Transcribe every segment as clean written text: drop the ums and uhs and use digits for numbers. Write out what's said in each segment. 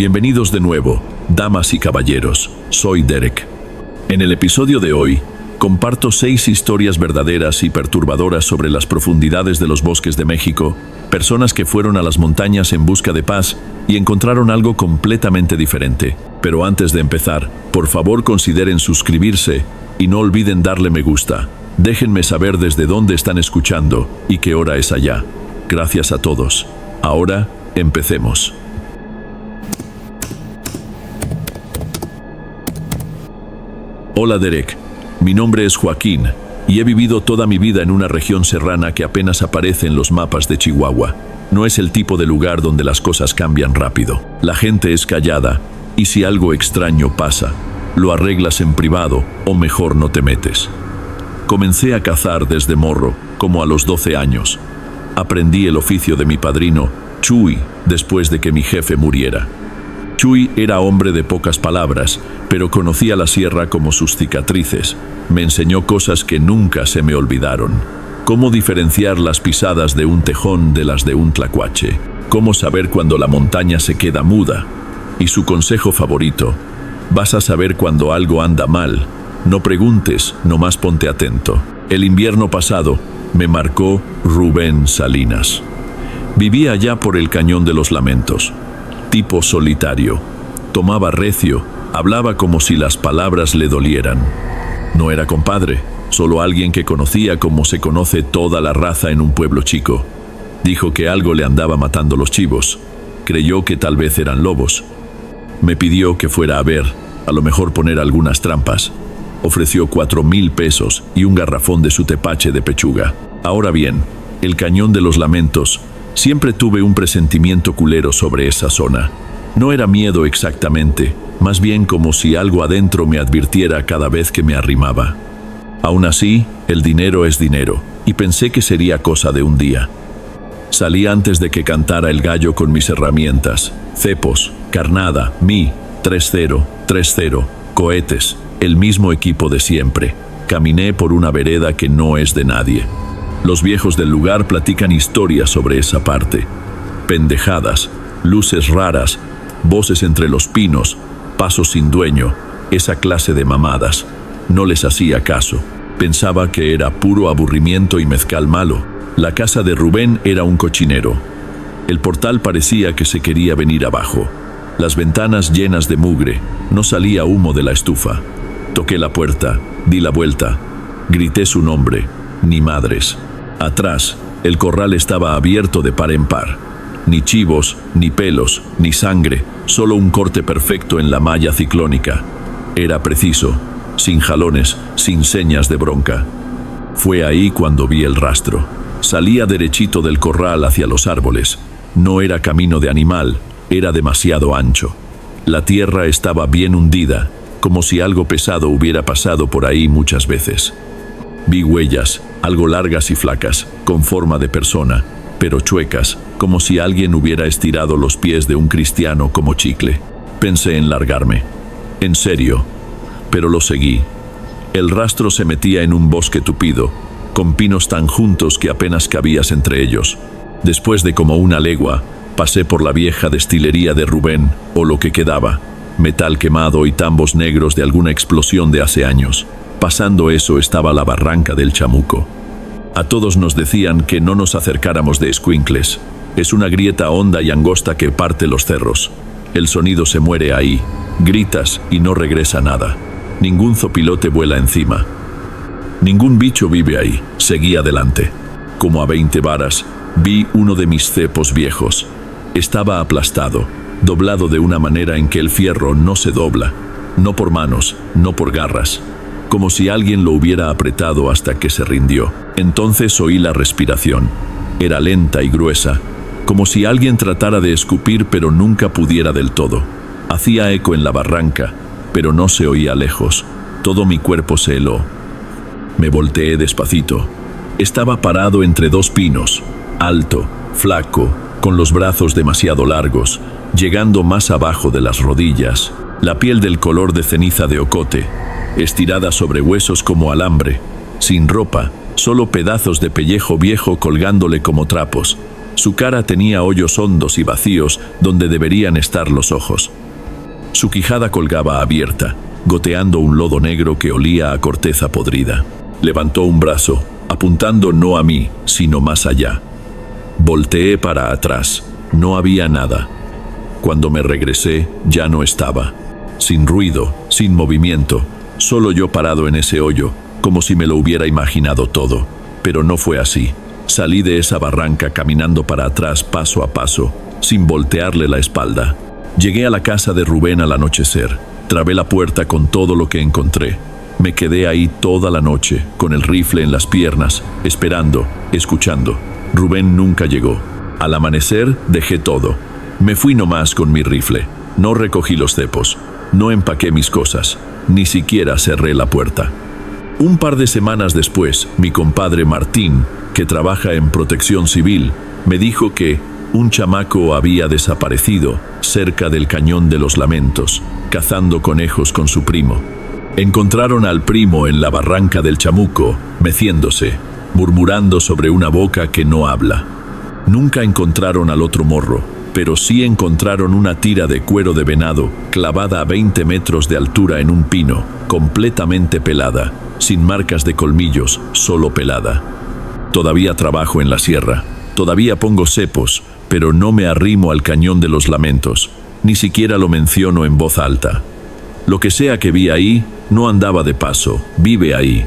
Bienvenidos de nuevo, damas y caballeros, soy Derek. En el episodio de hoy, comparto 6 historias verdaderas y perturbadoras sobre las profundidades de los bosques de México, personas que fueron a las montañas en busca de paz y encontraron algo completamente diferente. Pero antes de empezar, por favor consideren suscribirse y no olviden darle me gusta. Déjenme saber desde dónde están escuchando y qué hora es allá. Gracias a todos. Ahora, empecemos. Hola Derek, mi nombre es Joaquín y he vivido toda mi vida en una región serrana que apenas aparece en los mapas de Chihuahua. No es el tipo de lugar donde las cosas cambian rápido. La gente es callada y si algo extraño pasa, lo arreglas en privado o mejor no te metes. Comencé a cazar desde morro, como a los 12 años. Aprendí el oficio de mi padrino, Chuy, después de que mi jefe muriera. Chuy era hombre de pocas palabras, pero conocía la sierra como sus cicatrices. Me enseñó cosas que nunca se me olvidaron. Cómo diferenciar las pisadas de un tejón de las de un tlacuache. Cómo saber cuando la montaña se queda muda. Y su consejo favorito: vas a saber cuando algo anda mal. No preguntes, nomás ponte atento. El invierno pasado me marcó Rubén Salinas. Vivía allá por el Cañón de los Lamentos. Tipo solitario. Tomaba recio, hablaba como si las palabras le dolieran. No era compadre, solo alguien que conocía como se conoce toda la raza en un pueblo chico. Dijo que algo le andaba matando los chivos. Creyó que tal vez eran lobos. Me pidió que fuera a ver, a lo mejor poner algunas trampas. Ofreció 4,000 pesos y un garrafón de su tepache de pechuga. Ahora bien, el Cañón de los Lamentos, siempre tuve un presentimiento culero sobre esa zona. No era miedo exactamente, más bien como si algo adentro me advirtiera cada vez que me arrimaba. Aún así, el dinero es dinero, y pensé que sería cosa de un día. Salí antes de que cantara el gallo con mis herramientas: cepos, carnada, 3-0, 3-0, cohetes, el mismo equipo de siempre. Caminé por una vereda que no es de nadie. Los viejos del lugar platican historias sobre esa parte. Pendejadas, luces raras, voces entre los pinos, pasos sin dueño, esa clase de mamadas. No les hacía caso. Pensaba que era puro aburrimiento y mezcal malo. La casa de Rubén era un cochinero. El portal parecía que se quería venir abajo. Las ventanas llenas de mugre, no salía humo de la estufa. Toqué la puerta, di la vuelta, grité su nombre, ni madres. Atrás, el corral estaba abierto de par en par. Ni chivos, ni pelos, ni sangre, solo un corte perfecto en la malla ciclónica. Era preciso, sin jalones, sin señas de bronca. Fue ahí cuando vi el rastro. Salía derechito del corral hacia los árboles. No era camino de animal, era demasiado ancho. La tierra estaba bien hundida, como si algo pesado hubiera pasado por ahí muchas veces. Vi huellas, algo largas y flacas, con forma de persona, pero chuecas, como si alguien hubiera estirado los pies de un cristiano como chicle. Pensé en largarme. En serio, pero lo seguí. El rastro se metía en un bosque tupido, con pinos tan juntos que apenas cabías entre ellos. Después de como una legua, pasé por la vieja destilería de Rubén, o lo que quedaba, metal quemado y tambos negros de alguna explosión de hace años. Pasando eso estaba la barranca del Chamuco. A todos nos decían que no nos acercáramos de escuincles. Es una grieta honda y angosta que parte los cerros. El sonido se muere ahí. Gritas y no regresa nada. Ningún zopilote vuela encima. Ningún bicho vive ahí. Seguí adelante. Como a 20 varas, vi uno de mis cepos viejos. Estaba aplastado, doblado de una manera en que el fierro no se dobla. No por manos, no por garras. Como si alguien lo hubiera apretado hasta que se rindió. Entonces oí la respiración. Era lenta y gruesa, como si alguien tratara de escupir pero nunca pudiera del todo. Hacía eco en la barranca, pero no se oía lejos. Todo mi cuerpo se heló. Me volteé despacito. Estaba parado entre 2 pinos, alto, flaco, con los brazos demasiado largos, llegando más abajo de las rodillas, la piel del color de ceniza de ocote, estirada sobre huesos como alambre, sin ropa, solo pedazos de pellejo viejo colgándole como trapos. Su cara tenía hoyos hondos y vacíos donde deberían estar los ojos. Su quijada colgaba abierta, goteando un lodo negro que olía a corteza podrida. Levantó un brazo, apuntando no a mí, sino más allá. Volteé para atrás. No había nada. Cuando me regresé, ya no estaba. Sin ruido, sin movimiento, solo yo parado en ese hoyo, como si me lo hubiera imaginado todo. Pero no fue así. Salí de esa barranca caminando para atrás paso a paso, sin voltearle la espalda. Llegué a la casa de Rubén al anochecer. Trabé la puerta con todo lo que encontré. Me quedé ahí toda la noche, con el rifle en las piernas, esperando, escuchando. Rubén nunca llegó. Al amanecer, dejé todo. Me fui nomás con mi rifle. No recogí los cepos. No empaqué mis cosas. Ni siquiera cerré la puerta. Un par de semanas después, mi compadre Martín, que trabaja en Protección Civil, me dijo que un chamaco había desaparecido cerca del Cañón de los Lamentos, cazando conejos con su primo. Encontraron al primo en la barranca del Chamuco, meciéndose, murmurando sobre una boca que no habla. Nunca encontraron al otro morro, pero sí encontraron una tira de cuero de venado clavada a 20 metros de altura en un pino, completamente pelada, sin marcas de colmillos, solo pelada. Todavía trabajo en la sierra, todavía pongo cepos, pero no me arrimo al Cañón de los Lamentos, ni siquiera lo menciono en voz alta. Lo que sea que vi ahí, no andaba de paso, vive ahí.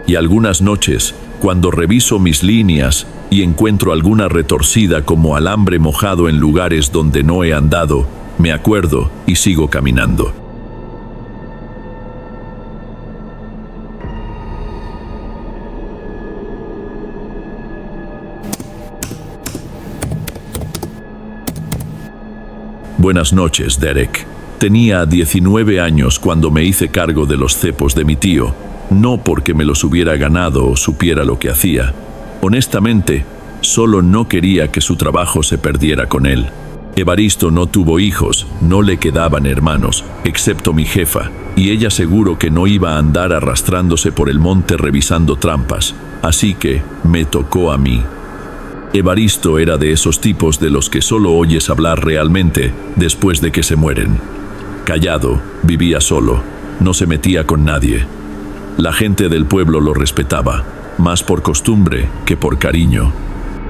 Y algunas noches, cuando reviso mis líneas y encuentro alguna retorcida como alambre mojado en lugares donde no he andado, me acuerdo y sigo caminando. Buenas noches, Derek. Tenía 19 años cuando me hice cargo de los cepos de mi tío, no porque me los hubiera ganado o supiera lo que hacía. Honestamente, solo no quería que su trabajo se perdiera con él. Evaristo no tuvo hijos, no le quedaban hermanos, excepto mi jefa, y ella seguro que no iba a andar arrastrándose por el monte revisando trampas, así que me tocó a mí. Evaristo era de esos tipos de los que solo oyes hablar realmente después de que se mueren. Callado, vivía solo, no se metía con nadie. La gente del pueblo lo respetaba, más por costumbre que por cariño.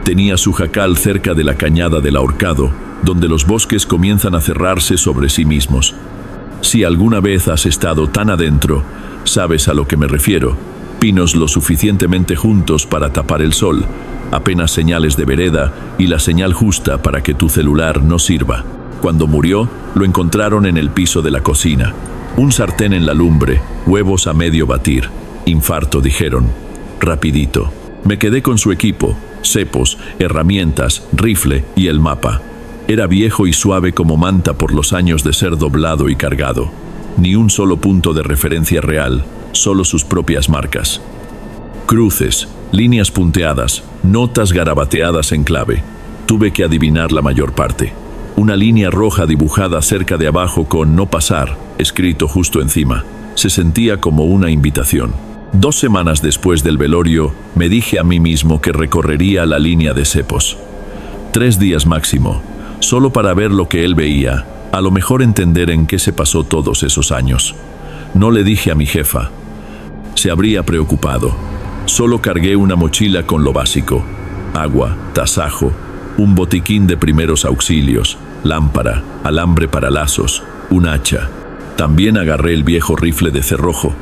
Tenía su jacal cerca de la cañada del Ahorcado, donde los bosques comienzan a cerrarse sobre sí mismos. Si alguna vez has estado tan adentro, sabes a lo que me refiero. Pinos lo suficientemente juntos para tapar el sol, apenas señales de vereda y la señal justa para que tu celular no sirva. Cuando murió, lo encontraron en el piso de la cocina. Un sartén en la lumbre, huevos a medio batir. Infarto, dijeron. Rapidito. Me quedé con su equipo, cepos, herramientas, rifle y el mapa. Era viejo y suave como manta por los años de ser doblado y cargado. Ni un solo punto de referencia real, solo sus propias marcas. Cruces, líneas punteadas, notas garabateadas en clave. Tuve que adivinar la mayor parte. Una línea roja dibujada cerca de abajo con "no pasar" escrito justo encima. Se sentía como una invitación. 2 semanas después del velorio, me dije a mí mismo que recorrería la línea de cepos. 3 días máximo, solo para ver lo que él veía, a lo mejor entender en qué se pasó todos esos años. No le dije a mi jefa. Se habría preocupado. Solo cargué una mochila con lo básico: agua, tasajo, un botiquín de primeros auxilios, lámpara, alambre para lazos, un hacha. También agarré el viejo rifle de cerrojo,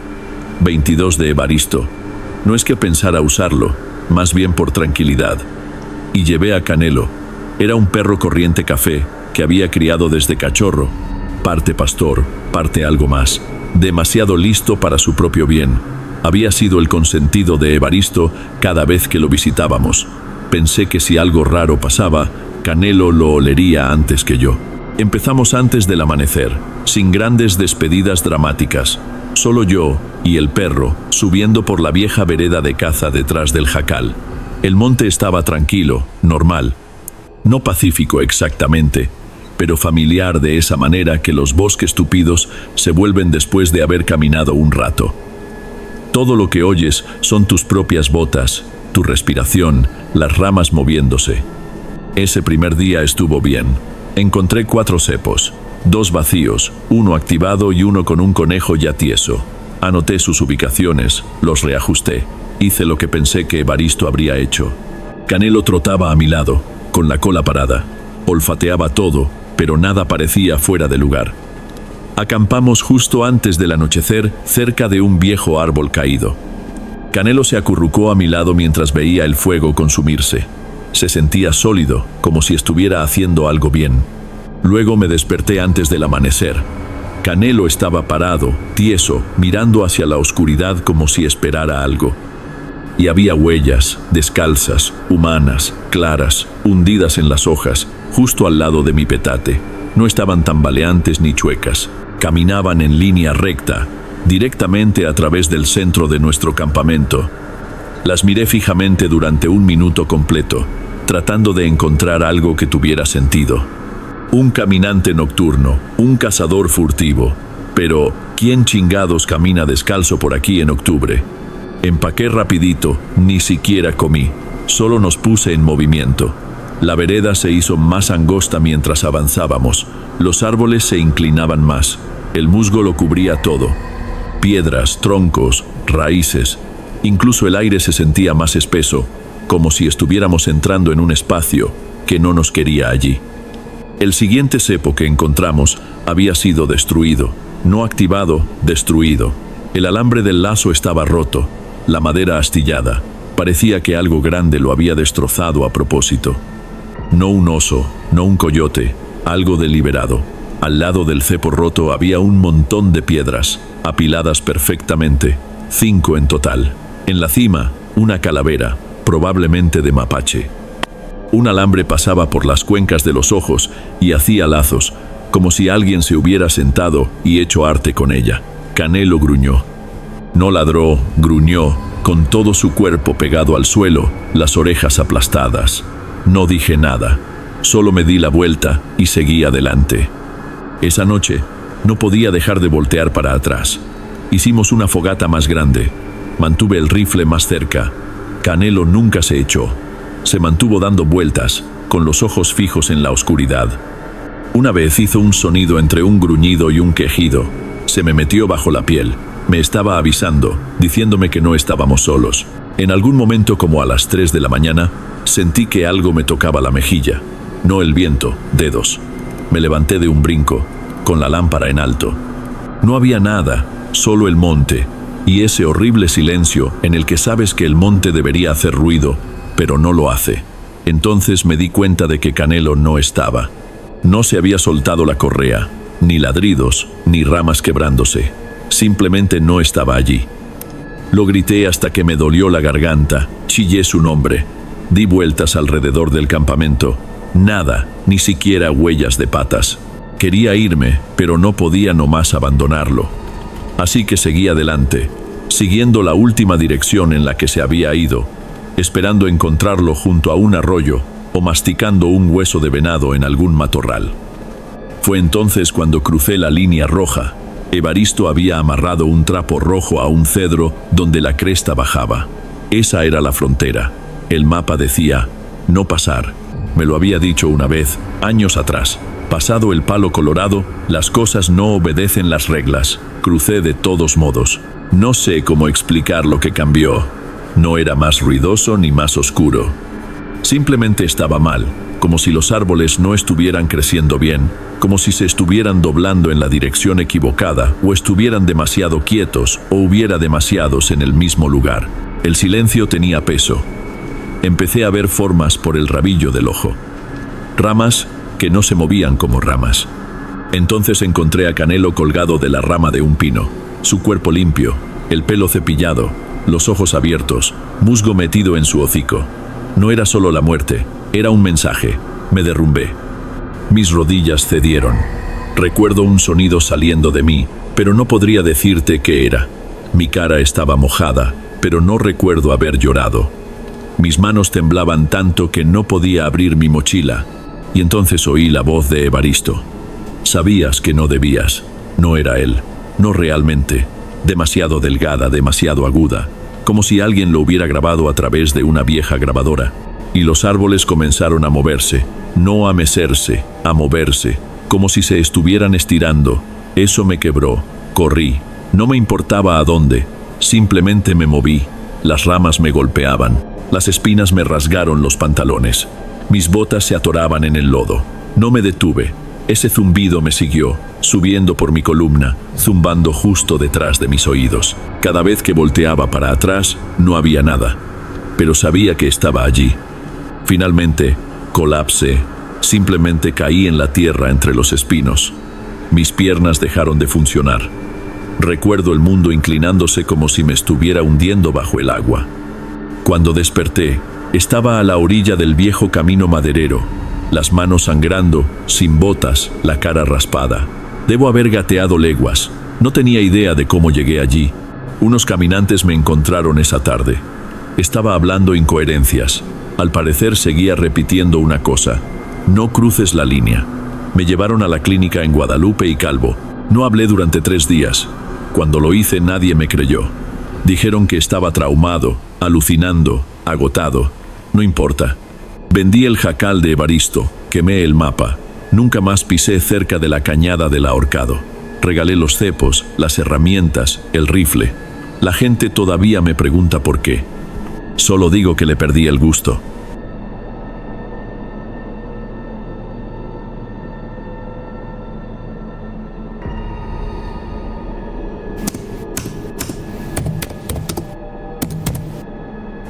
22 de Evaristo. No es que pensara usarlo, más bien por tranquilidad. Y llevé a Canelo. Era un perro corriente café que había criado desde cachorro, parte pastor, parte algo más, demasiado listo para su propio bien. Había sido el consentido de Evaristo cada vez que lo visitábamos. Pensé que si algo raro pasaba, Canelo lo olería antes que yo. Empezamos antes del amanecer, sin grandes despedidas dramáticas. Solo yo y el perro, subiendo por la vieja vereda de caza detrás del jacal. El monte estaba tranquilo, normal. No pacífico exactamente, pero familiar de esa manera que los bosques tupidos se vuelven después de haber caminado un rato. Todo lo que oyes son tus propias botas, tu respiración, las ramas moviéndose. Ese primer día estuvo bien. Encontré 4 cepos, 2 vacíos, 1 activado y 1 con un conejo ya tieso. Anoté sus ubicaciones, los reajusté. Hice lo que pensé que Evaristo habría hecho. Canelo trotaba a mi lado, con la cola parada. Olfateaba todo, pero nada parecía fuera de lugar. Acampamos justo antes del anochecer, cerca de un viejo árbol caído. Canelo se acurrucó a mi lado mientras veía el fuego consumirse. Se sentía sólido, como si estuviera haciendo algo bien. Luego me desperté antes del amanecer. Canelo estaba parado, tieso, mirando hacia la oscuridad como si esperara algo. Y había huellas, descalzas, humanas, claras, hundidas en las hojas, justo al lado de mi petate. No estaban tambaleantes ni chuecas. Caminaban en línea recta, directamente a través del centro de nuestro campamento. Las miré fijamente durante 1 minuto completo, tratando de encontrar algo que tuviera sentido. Un caminante nocturno, un cazador furtivo. Pero, ¿quién chingados camina descalzo por aquí en octubre? Empaqué rapidito, ni siquiera comí. Solo nos puse en movimiento. La vereda se hizo más angosta mientras avanzábamos. Los árboles se inclinaban más. El musgo lo cubría todo. Piedras, troncos, raíces. Incluso el aire se sentía más espeso, como si estuviéramos entrando en un espacio que no nos quería allí. El siguiente cepo que encontramos había sido destruido. No activado, destruido. El alambre del lazo estaba roto, la madera astillada. Parecía que algo grande lo había destrozado a propósito. No un oso, no un coyote, algo deliberado. Al lado del cepo roto había un montón de piedras, apiladas perfectamente, 5 en total. En la cima, una calavera, probablemente de mapache. Un alambre pasaba por las cuencas de los ojos y hacía lazos, como si alguien se hubiera sentado y hecho arte con ella. Canelo gruñó. No ladró, gruñó, con todo su cuerpo pegado al suelo, las orejas aplastadas. No dije nada, solo me di la vuelta y seguí adelante. Esa noche, no podía dejar de voltear para atrás. Hicimos una fogata más grande. Mantuve el rifle más cerca. Canelo nunca se echó. Se mantuvo dando vueltas, con los ojos fijos en la oscuridad. Una vez hizo un sonido entre un gruñido y un quejido. Se me metió bajo la piel. Me estaba avisando, diciéndome que no estábamos solos. En algún momento, como a las 3 de la mañana, sentí que algo me tocaba la mejilla. No el viento, dedos. Me levanté de un brinco, con la lámpara en alto. No había nada, solo el monte, y ese horrible silencio en el que sabes que el monte debería hacer ruido, pero no lo hace. Entonces me di cuenta de que Canelo no estaba. No se había soltado la correa, ni ladridos, ni ramas quebrándose. Simplemente no estaba allí. Lo grité hasta que me dolió la garganta, chillé su nombre. Di vueltas alrededor del campamento. Nada, ni siquiera huellas de patas. Quería irme, pero no podía nomás abandonarlo. Así que seguí adelante, siguiendo la última dirección en la que se había ido, esperando encontrarlo junto a un arroyo o masticando un hueso de venado en algún matorral. Fue entonces cuando crucé la línea roja. Evaristo había amarrado un trapo rojo a un cedro donde la cresta bajaba. Esa era la frontera. El mapa decía, no pasar. Me lo había dicho una vez, años atrás. Pasado el palo colorado, las cosas no obedecen las reglas. Crucé de todos modos. No sé cómo explicar lo que cambió. No era más ruidoso ni más oscuro. Simplemente estaba mal, como si los árboles no estuvieran creciendo bien, como si se estuvieran doblando en la dirección equivocada, o estuvieran demasiado quietos, o hubiera demasiados en el mismo lugar. El silencio tenía peso. Empecé a ver formas por el rabillo del ojo. Ramas que no se movían como ramas. Entonces encontré a Canelo colgado de la rama de un pino, su cuerpo limpio, el pelo cepillado, los ojos abiertos, musgo metido en su hocico. No era solo la muerte, era un mensaje. Me derrumbé. Mis rodillas cedieron. Recuerdo un sonido saliendo de mí, pero no podría decirte qué era. Mi cara estaba mojada, pero no recuerdo haber llorado. Mis manos temblaban tanto que no podía abrir mi mochila, y entonces oí la voz de Evaristo. Sabías que no debías. No era él, no realmente. Demasiado delgada, demasiado aguda, como si alguien lo hubiera grabado a través de una vieja grabadora. y los árboles comenzaron a moverse, no a mecerse, a moverse, como si se estuvieran estirando. Eso me quebró. Corrí. No me importaba a dónde. Simplemente me moví. Las ramas me golpeaban. Las espinas me rasgaron los pantalones. Mis botas se atoraban en el lodo. No me detuve. Ese zumbido me siguió, subiendo por mi columna, zumbando justo detrás de mis oídos. Cada vez que volteaba para atrás, no había nada, pero sabía que estaba allí. Finalmente, colapsé. Simplemente caí en la tierra entre los espinos. Mis piernas dejaron de funcionar. Recuerdo el mundo inclinándose como si me estuviera hundiendo bajo el agua. Cuando desperté, estaba a la orilla del viejo camino maderero, las manos sangrando, sin botas, la cara raspada. Debo haber gateado leguas. No tenía idea de cómo llegué allí. Unos caminantes me encontraron esa tarde. Estaba hablando incoherencias. Al parecer seguía repitiendo una cosa: no cruces la línea. Me llevaron a la clínica en Guadalupe y Calvo. No hablé durante 3 días. Cuando lo hice, nadie me creyó. Dijeron que estaba traumado, alucinando, agotado. No importa. Vendí el jacal de Evaristo, quemé el mapa. Nunca más pisé cerca de la cañada del ahorcado. Regalé los cepos, las herramientas, el rifle. La gente todavía me pregunta por qué. Solo digo que le perdí el gusto.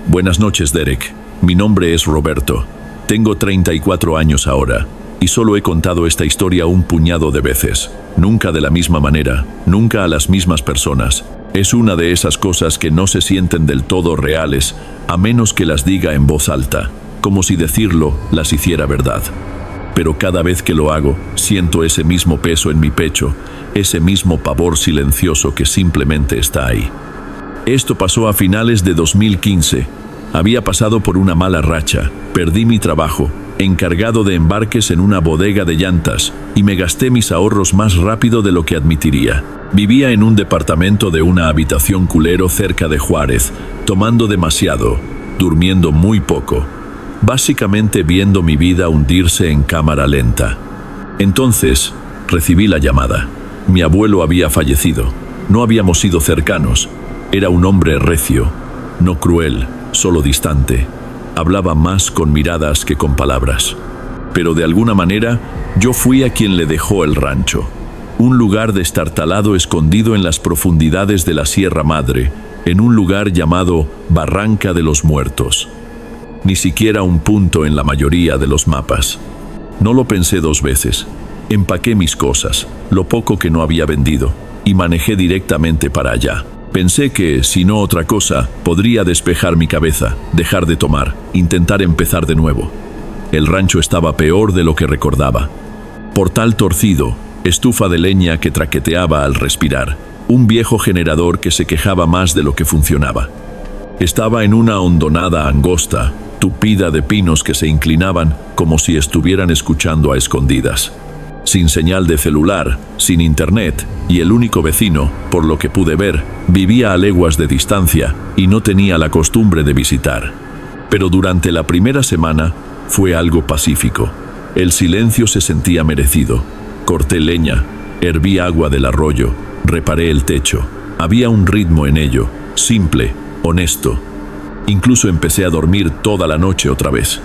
Buenas noches, Derek. Mi nombre es Roberto. Tengo 34 años ahora, y solo he contado esta historia un puñado de veces. Nunca de la misma manera, nunca a las mismas personas. Es una de esas cosas que no se sienten del todo reales, a menos que las diga en voz alta, como si decirlo las hiciera verdad. Pero cada vez que lo hago, siento ese mismo peso en mi pecho, ese mismo pavor silencioso que simplemente está ahí. Esto pasó a finales de 2015. Había pasado por una mala racha, perdí mi trabajo, encargado de embarques en una bodega de llantas, y me gasté mis ahorros más rápido de lo que admitiría. Vivía en un departamento de una habitación culero cerca de Juárez, tomando demasiado, durmiendo muy poco, básicamente viendo mi vida hundirse en cámara lenta. Entonces, recibí la llamada. Mi abuelo había fallecido. No habíamos sido cercanos. Era un hombre recio, no cruel, solo distante. Hablaba más con miradas que con palabras. Pero de alguna manera, yo fui a quien le dejó el rancho. Un lugar destartalado escondido en las profundidades de la Sierra Madre, en un lugar llamado Barranca de los Muertos. Ni siquiera un punto en la mayoría de los mapas. No lo pensé 2 veces. Empaqué mis cosas, lo poco que no había vendido, y manejé directamente para allá. Pensé que, si no otra cosa, podría despejar mi cabeza, dejar de tomar, intentar empezar de nuevo. El rancho estaba peor de lo que recordaba. Portal torcido, estufa de leña que traqueteaba al respirar, un viejo generador que se quejaba más de lo que funcionaba. Estaba en una hondonada angosta, tupida de pinos que se inclinaban como si estuvieran escuchando a escondidas. Sin señal de celular, sin internet, y el único vecino, por lo que pude ver, vivía a leguas de distancia y no tenía la costumbre de visitar. Pero durante la primera semana fue algo pacífico. El silencio se sentía merecido. Corté leña, herví agua del arroyo, reparé el techo. Había un ritmo en ello, simple, honesto. Incluso empecé a dormir toda la noche otra vez.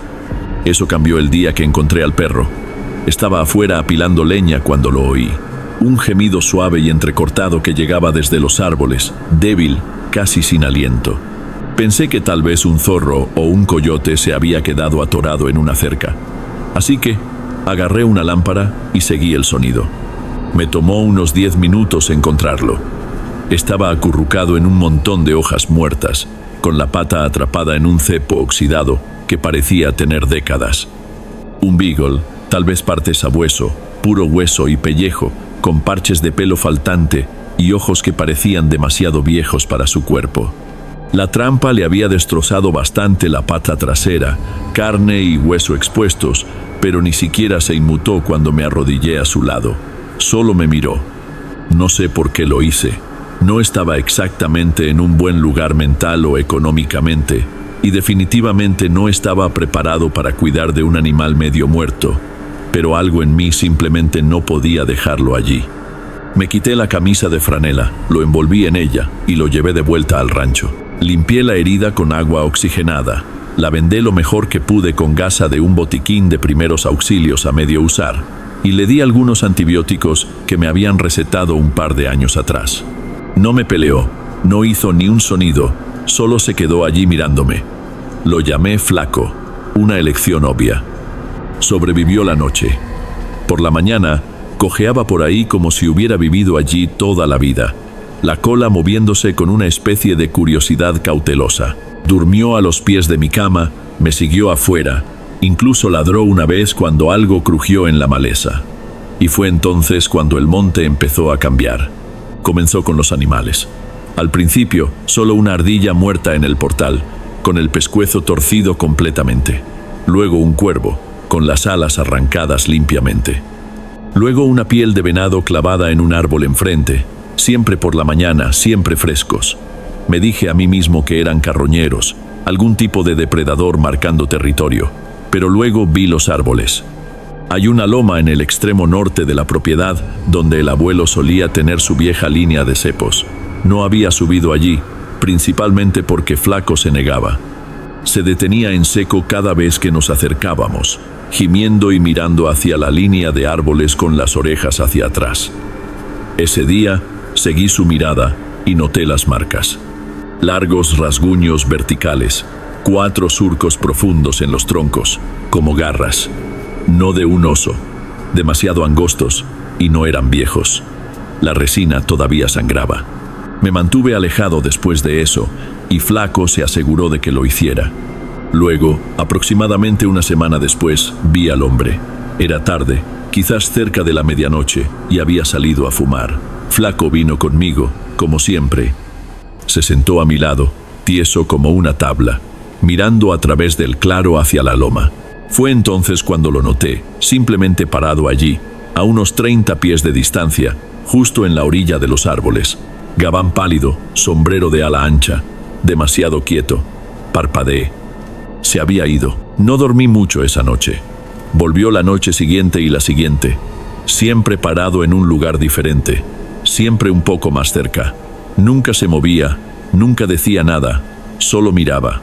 Eso cambió el día que encontré al perro. Estaba afuera apilando leña cuando lo oí. Un gemido suave y entrecortado que llegaba desde los árboles, débil, casi sin aliento. Pensé que tal vez un zorro o un coyote se había quedado atorado en una cerca. Así que agarré una lámpara y seguí el sonido. Me tomó unos 10 minutos encontrarlo. Estaba acurrucado en un montón de hojas muertas, con la pata atrapada en un cepo oxidado que parecía tener décadas. Un beagle, tal vez parte sabueso, puro hueso y pellejo, con parches de pelo faltante y ojos que parecían demasiado viejos para su cuerpo. La trampa le había destrozado bastante la pata trasera, carne y hueso expuestos, pero ni siquiera se inmutó cuando me arrodillé a su lado. Solo me miró. No sé por qué lo hice. No estaba exactamente en un buen lugar mental o económicamente, y definitivamente no estaba preparado para cuidar de un animal medio muerto, pero algo en mí simplemente no podía dejarlo allí. Me quité la camisa de franela, lo envolví en ella y lo llevé de vuelta al rancho. Limpié la herida con agua oxigenada, la vendé lo mejor que pude con gasa de un botiquín de primeros auxilios a medio usar y le di algunos antibióticos que me habían recetado un par de años atrás. No me peleó, no hizo ni un sonido, solo se quedó allí mirándome. Lo llamé Flaco, una elección obvia. Sobrevivió la noche. Por la mañana, cojeaba por ahí como si hubiera vivido allí toda la vida, la cola moviéndose con una especie de curiosidad cautelosa. Durmió a los pies de mi cama, me siguió afuera, incluso ladró una vez cuando algo crujió en la maleza. Y fue entonces cuando el monte empezó a cambiar. Comenzó con los animales. Al principio, solo una ardilla muerta en el portal, con el pescuezo torcido completamente. Luego un cuervo, con las alas arrancadas limpiamente. Luego una piel de venado clavada en un árbol enfrente, siempre por la mañana, siempre frescos. Me dije a mí mismo que eran carroñeros, algún tipo de depredador marcando territorio, pero luego vi los árboles. Hay una loma en el extremo norte de la propiedad donde el abuelo solía tener su vieja línea de cepos. No había subido allí, principalmente porque Flaco se negaba. Se detenía en seco cada vez que nos acercábamos, gimiendo y mirando hacia la línea de árboles con las orejas hacia atrás. Ese día, seguí su mirada y noté las marcas. Largos rasguños verticales, 4 surcos profundos en los troncos, como garras. No de un oso, demasiado angostos, y no eran viejos. La resina todavía sangraba. Me mantuve alejado después de eso, y Flaco se aseguró de que lo hiciera. Luego, aproximadamente una semana después, vi al hombre. Era tarde, quizás cerca de la medianoche, y había salido a fumar. Flaco vino conmigo, como siempre. Se sentó a mi lado, tieso como una tabla, mirando a través del claro hacia la loma. Fue entonces cuando lo noté, simplemente parado allí, a unos 30 pies de distancia, justo en la orilla de los árboles. Gabán pálido, sombrero de ala ancha, demasiado quieto. Parpadeé. Se había ido. No dormí mucho esa noche. Volvió la noche siguiente y la siguiente, siempre parado en un lugar diferente, siempre un poco más cerca. Nunca se movía, nunca decía nada, solo miraba.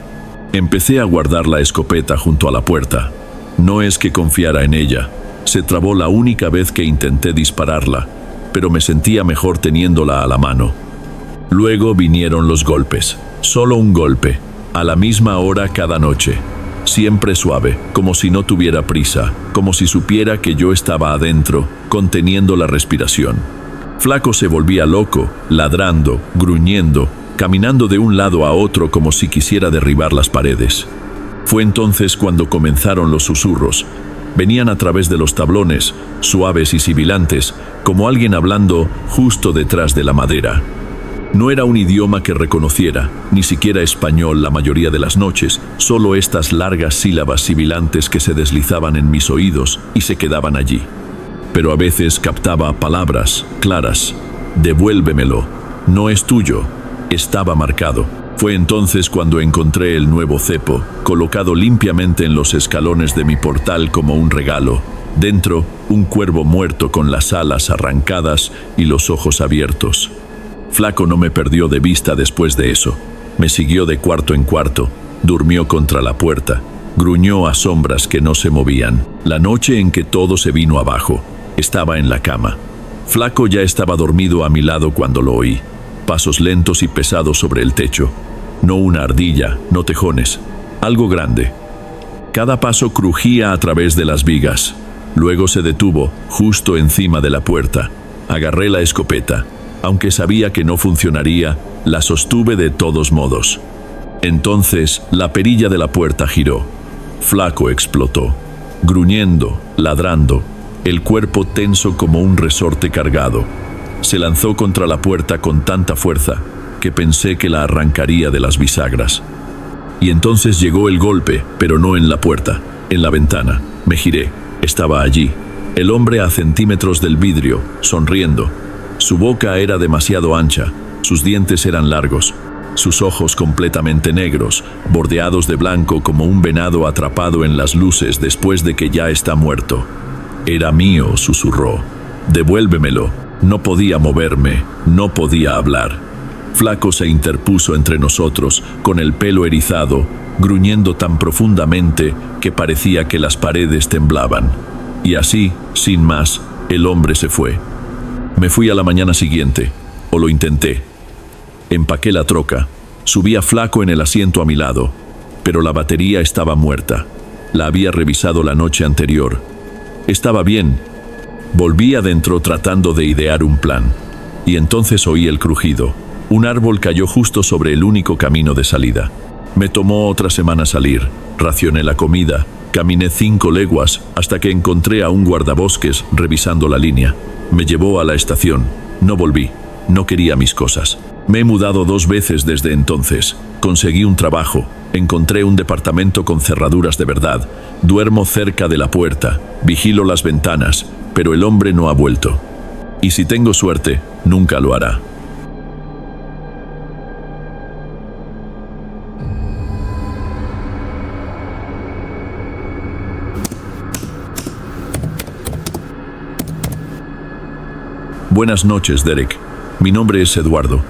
Empecé a guardar la escopeta junto a la puerta. No es que confiara en ella. Se trabó la única vez que intenté dispararla, pero me sentía mejor teniéndola a la mano. Luego vinieron los golpes. Solo un golpe, a la misma hora cada noche. Siempre suave, como si no tuviera prisa, como si supiera que yo estaba adentro, conteniendo la respiración. Flaco se volvía loco, ladrando, gruñendo, caminando de un lado a otro como si quisiera derribar las paredes. Fue entonces cuando comenzaron los susurros. Venían a través de los tablones, suaves y sibilantes, como alguien hablando justo detrás de la madera. No era un idioma que reconociera, ni siquiera español la mayoría de las noches, solo estas largas sílabas sibilantes que se deslizaban en mis oídos y se quedaban allí. Pero a veces captaba palabras claras. Devuélvemelo, no es tuyo, estaba marcado. Fue entonces cuando encontré el nuevo cepo, colocado limpiamente en los escalones de mi portal como un regalo. Dentro, un cuervo muerto con las alas arrancadas y los ojos abiertos. Flaco no me perdió de vista después de eso. Me siguió de cuarto en cuarto, durmió contra la puerta, gruñó a sombras que no se movían. La noche en que todo se vino abajo, estaba en la cama. Flaco ya estaba dormido a mi lado cuando lo oí. Pasos lentos y pesados sobre el techo. No una ardilla, no tejones, algo grande. Cada paso crujía a través de las vigas. Luego se detuvo, justo encima de la puerta. Agarré la escopeta. Aunque sabía que no funcionaría, la sostuve de todos modos. Entonces, la perilla de la puerta giró. Flaco explotó, gruñendo, ladrando, el cuerpo tenso como un resorte cargado. Se lanzó contra la puerta con tanta fuerza que pensé que la arrancaría de las bisagras. Y entonces llegó el golpe, pero no en la puerta, en la ventana. Me giré. Estaba allí, el hombre a centímetros del vidrio, sonriendo. Su boca era demasiado ancha, sus dientes eran largos. sus ojos completamente negros, bordeados de blanco como un venado atrapado en las luces después de que ya está muerto. «Era mío», susurró. «Devuélvemelo». No podía moverme, no podía hablar. Flaco se interpuso entre nosotros, con el pelo erizado, gruñendo tan profundamente que parecía que las paredes temblaban. Y así, sin más, el hombre se fue. Me fui a la mañana siguiente, o lo intenté. Empaqué la troca, subí a Flaco en el asiento a mi lado, pero la batería estaba muerta. La había revisado la noche anterior. Estaba bien. Volví adentro tratando de idear un plan, y entonces oí el crujido. Un árbol cayó justo sobre el único camino de salida. Me tomó otra semana salir, racioné la comida, caminé 5 leguas hasta que encontré a un guardabosques revisando la línea. Me llevó a la estación. No volví, no quería mis cosas. Me he mudado 2 veces desde entonces. Conseguí un trabajo, encontré un departamento con cerraduras de verdad, duermo cerca de la puerta, vigilo las ventanas, pero el hombre no ha vuelto. Y si tengo suerte, nunca lo hará. Buenas noches, Derek. Mi nombre es Eduardo.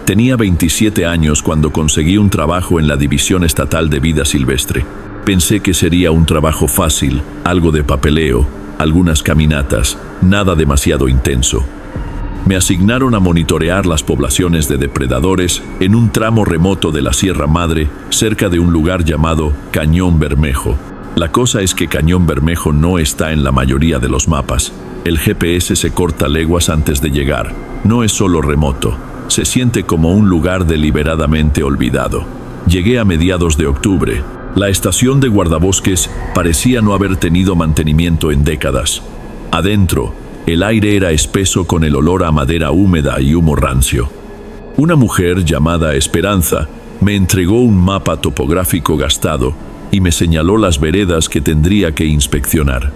Tenía 27 años cuando conseguí un trabajo en la División Estatal de Vida Silvestre. Pensé que sería un trabajo fácil, algo de papeleo, algunas caminatas, nada demasiado intenso. Me asignaron a monitorear las poblaciones de depredadores en un tramo remoto de la Sierra Madre, cerca de un lugar llamado Cañón Bermejo. La cosa es que Cañón Bermejo no está en la mayoría de los mapas. El GPS se corta leguas antes de llegar. No es solo remoto, se siente como un lugar deliberadamente olvidado. Llegué a mediados de octubre. La estación de guardabosques parecía no haber tenido mantenimiento en décadas. Adentro, el aire era espeso con el olor a madera húmeda y humo rancio. Una mujer llamada Esperanza me entregó un mapa topográfico gastado y me señaló las veredas que tendría que inspeccionar.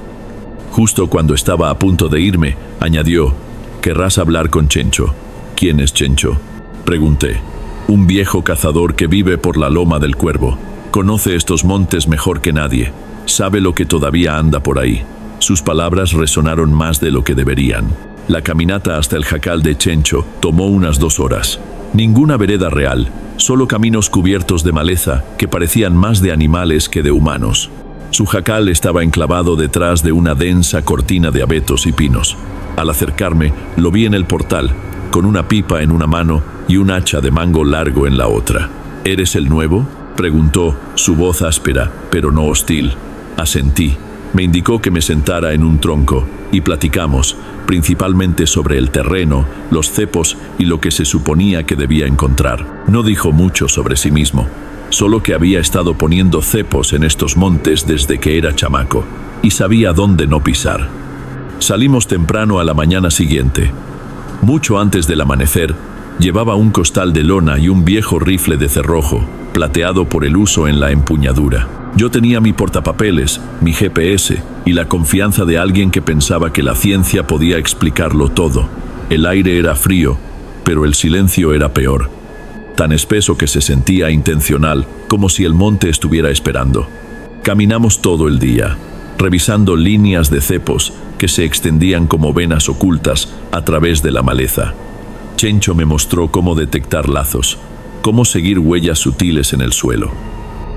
Justo cuando estaba a punto de irme, añadió: «¿Querrás hablar con Chencho?» «¿Quién es Chencho?», pregunté. «Un viejo cazador que vive por la Loma del Cuervo. Conoce estos montes mejor que nadie. Sabe lo que todavía anda por ahí». Sus palabras resonaron más de lo que deberían. La caminata hasta el jacal de Chencho tomó unas 2 horas. Ninguna vereda real, solo caminos cubiertos de maleza que parecían más de animales que de humanos. Su jacal estaba enclavado detrás de una densa cortina de abetos y pinos. Al acercarme, lo vi en el portal, con una pipa en una mano y un hacha de mango largo en la otra. «¿Eres el nuevo?», preguntó, su voz áspera, pero no hostil. Asentí. Me indicó que me sentara en un tronco y platicamos, principalmente sobre el terreno, los cepos y lo que se suponía que debía encontrar. No dijo mucho sobre sí mismo, solo que había estado poniendo cepos en estos montes desde que era chamaco y sabía dónde no pisar. Salimos temprano a la mañana siguiente. Mucho antes del amanecer, llevaba un costal de lona y un viejo rifle de cerrojo, plateado por el uso en la empuñadura. Yo tenía mi portapapeles, mi GPS y la confianza de alguien que pensaba que la ciencia podía explicarlo todo. El aire era frío, pero el silencio era peor. Tan espeso que se sentía intencional, como si el monte estuviera esperando. Caminamos todo el día, revisando líneas de cepos que se extendían como venas ocultas a través de la maleza. Chencho me mostró cómo detectar lazos, cómo seguir huellas sutiles en el suelo.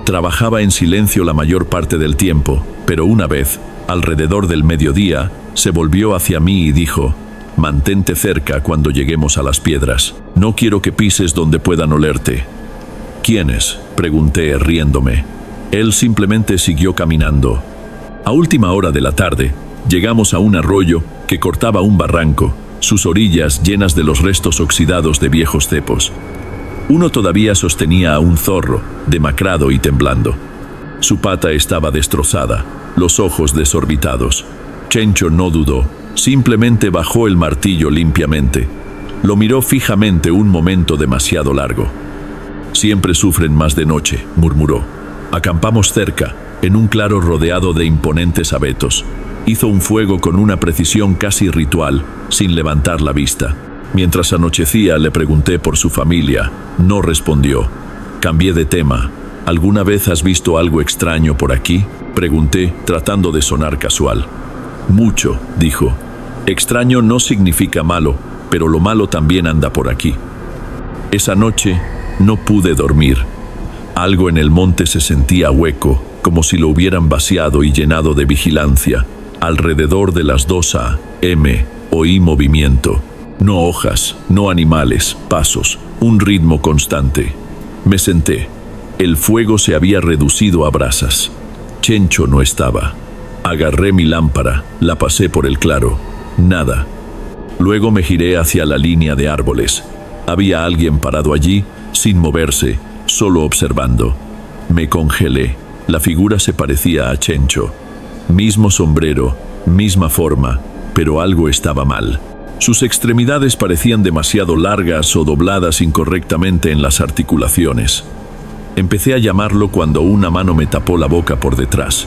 Trabajaba en silencio la mayor parte del tiempo, pero una vez, alrededor del mediodía, se volvió hacia mí y dijo: «Mantente cerca cuando lleguemos a las piedras. No quiero que pises donde puedan olerte». «¿Quiénes?», pregunté riéndome. Él simplemente siguió caminando. A última hora de la tarde, llegamos a un arroyo que cortaba un barranco, sus orillas llenas de los restos oxidados de viejos cepos. Uno todavía sostenía a un zorro, demacrado y temblando. Su pata estaba destrozada, los ojos desorbitados. Chencho no dudó, simplemente bajó el martillo limpiamente. Lo miró fijamente un momento demasiado largo. «Siempre sufren más de noche», murmuró. Acampamos cerca, en un claro rodeado de imponentes abetos. Hizo un fuego con una precisión casi ritual, sin levantar la vista. Mientras anochecía, le pregunté por su familia. No respondió. Cambié de tema. ¿Alguna vez has visto algo extraño por aquí?, pregunté, tratando de sonar casual. Mucho, dijo. Extraño no significa malo, pero lo malo también anda por aquí. Esa noche no pude dormir. Algo en el monte se sentía hueco, como si lo hubieran vaciado y llenado de vigilancia. Alrededor de las 2 a.m. oí movimiento. No hojas, no animales, pasos, un ritmo constante. Me senté. El fuego se había reducido a brasas. Chencho no estaba. Agarré mi lámpara, la pasé por el claro. Nada. Luego me giré hacia la línea de árboles. Había alguien parado allí, sin moverse, solo observando. Me congelé. La figura se parecía a Chencho. Mismo sombrero, misma forma, pero algo estaba mal. Sus extremidades parecían demasiado largas o dobladas incorrectamente en las articulaciones. Empecé a llamarlo cuando una mano me tapó la boca por detrás.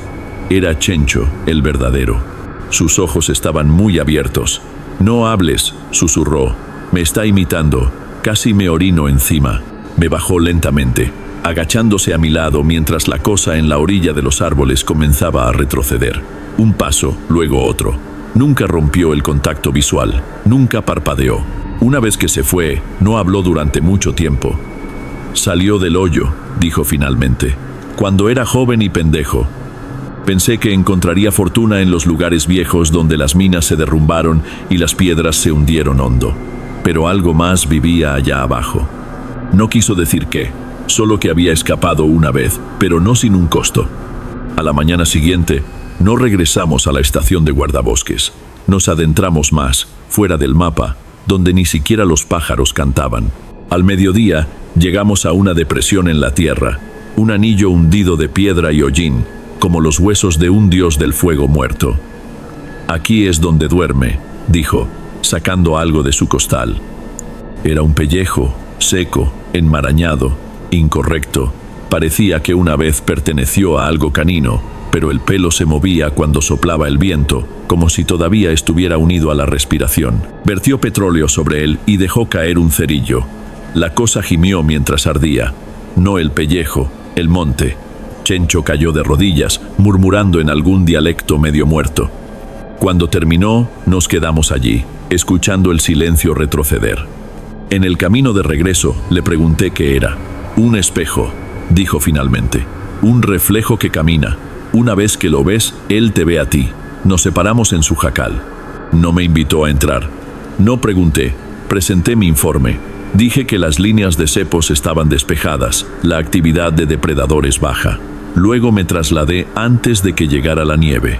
Era Chencho, el verdadero. Sus ojos estaban muy abiertos. «No hables», susurró. «Me está imitando. Casi me orino encima». Me bajó lentamente, agachándose a mi lado mientras la cosa en la orilla de los árboles comenzaba a retroceder. Un paso, luego otro. Nunca rompió el contacto visual, nunca parpadeó. Una vez que se fue, no habló durante mucho tiempo. «Salió del hoyo», dijo finalmente. «Cuando era joven y pendejo. Pensé que encontraría fortuna en los lugares viejos donde las minas se derrumbaron y las piedras se hundieron hondo. Pero algo más vivía allá abajo. No quiso decir qué, solo que había escapado una vez, pero no sin un costo». A la mañana siguiente, no regresamos a la estación de guardabosques. Nos adentramos más, fuera del mapa, donde ni siquiera los pájaros cantaban. Al mediodía, llegamos a una depresión en la tierra, un anillo hundido de piedra y hollín, como los huesos de un dios del fuego muerto. «Aquí es donde duerme», dijo, sacando algo de su costal. Era un pellejo, seco, enmarañado, incorrecto. Parecía que una vez perteneció a algo canino, pero el pelo se movía cuando soplaba el viento, como si todavía estuviera unido a la respiración. Vertió petróleo sobre él y dejó caer un cerillo. La cosa gimió mientras ardía. No el pellejo, el monte. Chencho cayó de rodillas, murmurando en algún dialecto medio muerto. Cuando terminó, nos quedamos allí, escuchando el silencio retroceder. En el camino de regreso, le pregunté qué era. «Un espejo», dijo finalmente. «Un reflejo que camina. Una vez que lo ves, él te ve a ti». Nos separamos en su jacal. No me invitó a entrar. No pregunté. Presenté mi informe. Dije que las líneas de cepos estaban despejadas, la actividad de depredadores baja. Luego me trasladé antes de que llegara la nieve.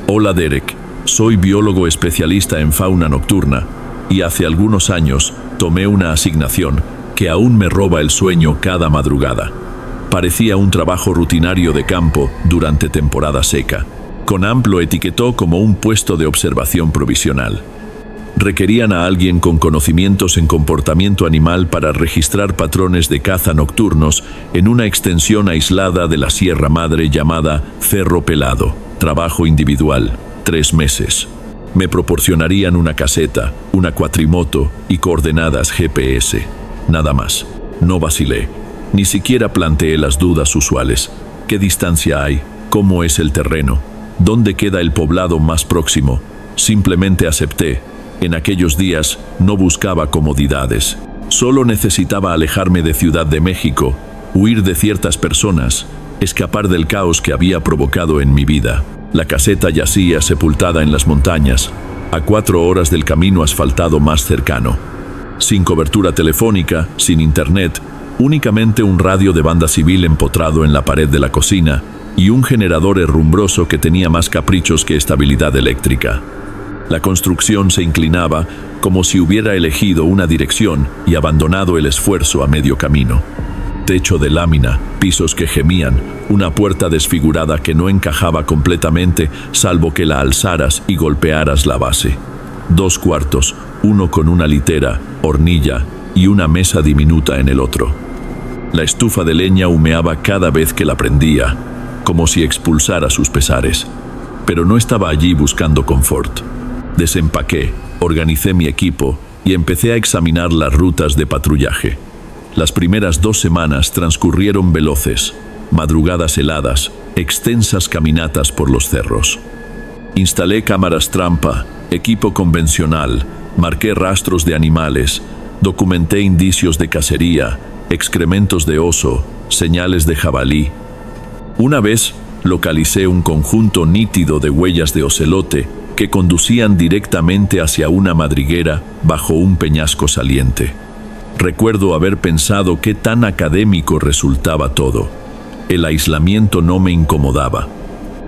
Hola Derek, soy biólogo especialista en fauna nocturna y hace algunos años tomé una asignación que aún me roba el sueño cada madrugada. Parecía un trabajo rutinario de campo durante temporada seca. CONAMP lo etiquetó como un puesto de observación provisional. Requerían a alguien con conocimientos en comportamiento animal para registrar patrones de caza nocturnos en una extensión aislada de la Sierra Madre llamada Cerro Pelado. Trabajo individual, 3 meses. Me proporcionarían una caseta, una cuatrimoto y coordenadas GPS. Nada más. No vacilé. Ni siquiera planteé las dudas usuales. ¿Qué distancia hay? ¿Cómo es el terreno? ¿Dónde queda el poblado más próximo? Simplemente acepté. En aquellos días no buscaba comodidades. Solo necesitaba alejarme de Ciudad de México, huir de ciertas personas, escapar del caos que había provocado en mi vida. La caseta yacía sepultada en las montañas, a 4 horas del camino asfaltado más cercano. Sin cobertura telefónica, sin internet, únicamente un radio de banda civil empotrado en la pared de la cocina y un generador herrumbroso que tenía más caprichos que estabilidad eléctrica. La construcción se inclinaba como si hubiera elegido una dirección y abandonado el esfuerzo a medio camino. Techo de lámina, pisos que gemían, una puerta desfigurada que no encajaba completamente salvo que la alzaras y golpearas la base. 2 cuartos, uno con una litera, hornilla y una mesa diminuta en el otro. La estufa de leña humeaba cada vez que la prendía, como si expulsara sus pesares. Pero no estaba allí buscando confort. Desempaqué, organicé mi equipo y empecé a examinar las rutas de patrullaje. Las primeras 2 semanas transcurrieron veloces, madrugadas heladas, extensas caminatas por los cerros. Instalé cámaras trampa, equipo convencional, marqué rastros de animales, documenté indicios de cacería, excrementos de oso, señales de jabalí. Una vez localicé un conjunto nítido de huellas de ocelote que conducían directamente hacia una madriguera bajo un peñasco saliente. Recuerdo haber pensado qué tan académico resultaba todo. El aislamiento no me incomodaba.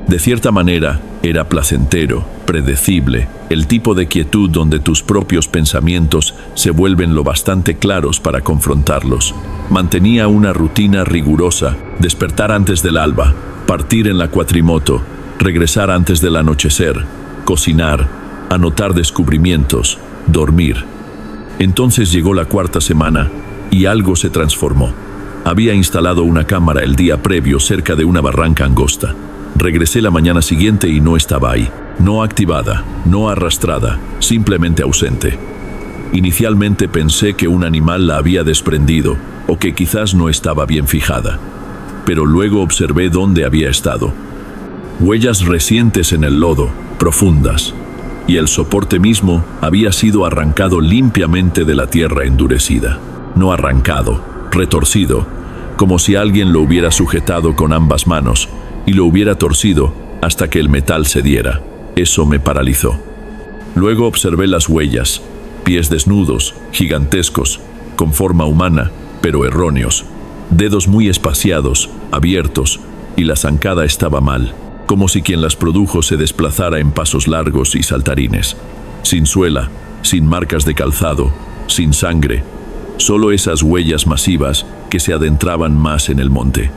De cierta manera, era placentero, predecible, el tipo de quietud donde tus propios pensamientos se vuelven lo bastante claros para confrontarlos. Mantenía una rutina rigurosa: despertar antes del alba, partir en la cuatrimoto, regresar antes del anochecer, cocinar, anotar descubrimientos, dormir. Entonces llegó la 4ª semana y algo se transformó. Había instalado una cámara el día previo cerca de una barranca angosta. Regresé la mañana siguiente y no estaba ahí. No activada, no arrastrada, simplemente ausente. Inicialmente pensé que un animal la había desprendido o que quizás no estaba bien fijada. Pero luego observé dónde había estado. Huellas recientes en el lodo, profundas. Y el soporte mismo había sido arrancado limpiamente de la tierra endurecida. No arrancado, retorcido, como si alguien lo hubiera sujetado con ambas manos y lo hubiera torcido hasta que el metal cediera. Eso me paralizó. Luego observé las huellas, pies desnudos, gigantescos, con forma humana, pero erróneos, dedos muy espaciados, abiertos, y la zancada estaba mal, como si quien las produjo se desplazara en pasos largos y saltarines, sin suela, sin marcas de calzado, sin sangre, solo esas huellas masivas que se adentraban más en el monte.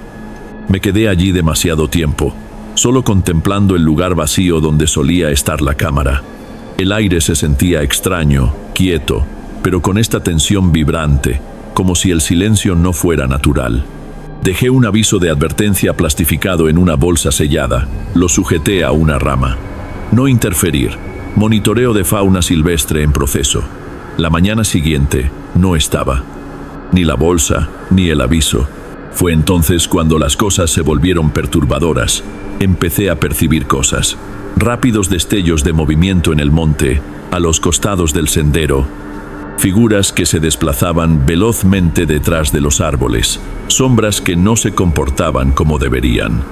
Me quedé allí demasiado tiempo, solo contemplando el lugar vacío donde solía estar la cámara. El aire se sentía extraño, quieto, pero con esta tensión vibrante, como si el silencio no fuera natural. Dejé un aviso de advertencia plastificado en una bolsa sellada, lo sujeté a una rama. No interferir, monitoreo de fauna silvestre en proceso. La mañana siguiente no estaba. Ni la bolsa, ni el aviso. Fue entonces cuando las cosas se volvieron perturbadoras. Empecé a percibir cosas. Rápidos destellos de movimiento en el monte, a los costados del sendero. Figuras que se desplazaban velozmente detrás de los árboles. Sombras que no se comportaban como deberían.